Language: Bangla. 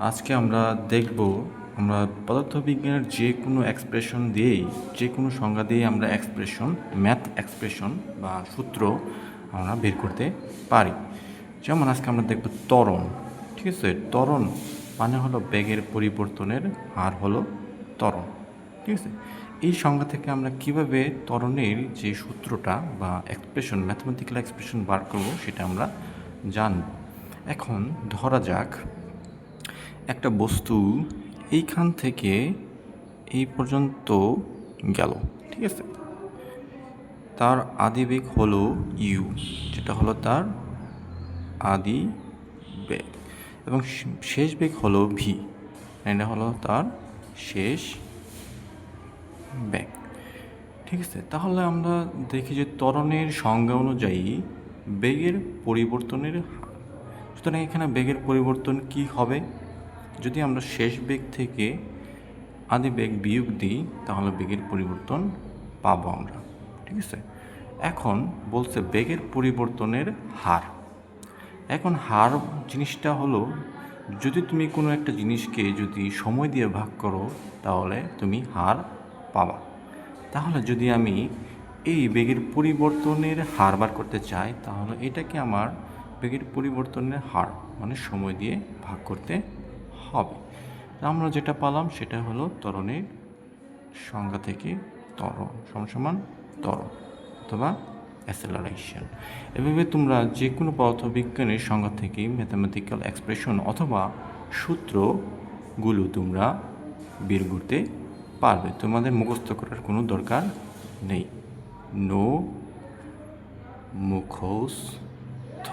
আজকে আমরা দেখব আমরা পদার্থবিজ্ঞানের যে কোনো এক্সপ্রেশন দিয়েই যে কোনো সংজ্ঞা দিয়ে আমরা ম্যাথ এক্সপ্রেশন বা সূত্র আমরা বের করতে পারি। যেমন আজকে আমরা দেখব ত্বরণ। ঠিক আছে, ত্বরণ মানে হলো বেগের পরিবর্তনের হার হলো ত্বরণ। ঠিক আছে, এই সংজ্ঞা থেকে আমরা কিভাবে ত্বরণের যে সূত্রটা বা এক্সপ্রেশন ম্যাথমেটিক্যাল এক্সপ্রেশন বার করব সেটা আমরা জানব। এখন ধরা যাক একটা বস্তু এইখান থেকে এই পর্যন্ত গেল। ঠিক আছে, তার আদিবেগ হলো ইউ, যেটা হলো তার আদি বেগ, এবং শেষ বেগ হলো ভি, এটা হলো তার শেষ বেগ। ঠিক আছে, তাহলে আমরা দেখি যে ত্বরণের সংজ্ঞা অনুযায়ী বেগের পরিবর্তনের হার। সুতরাং এখানে বেগের পরিবর্তন কি হবে? যদি আমরা শেষ বেগ থেকে আদি বেগ বিয়োগ দিই তাহলে বেগের পরিবর্তন পাবো আমরা। ঠিক আছে, এখন বলছে বেগের পরিবর্তনের হার। এখন হার জিনিসটা হলো, যদি তুমি কোনো একটা জিনিসকে যদি সময় দিয়ে ভাগ করো তাহলে তুমি হার পাবা। তাহলে যদি আমি এই বেগের পরিবর্তনের হার বার করতে চাই তাহলে এটাকে আমার বেগের পরিবর্তনের হার মানে সময় দিয়ে ভাগ করতে হবে। আমরা যেটা পেলাম সেটা হলো ত্বরণের সংজ্ঞা থেকে ত্বরণ সমান ত্বরণ অথবা অ্যাসেলারেশন। এভাবে তোমরা যে কোনো পদার্থবিজ্ঞানের সংজ্ঞা থেকে ম্যাথামেটিক্যাল এক্সপ্রেশন অথবা সূত্রগুলো তোমরা বের করতে পারবে। তোমাদের মুখস্থ করার কোনো দরকার নেই। নো মুখস্থ।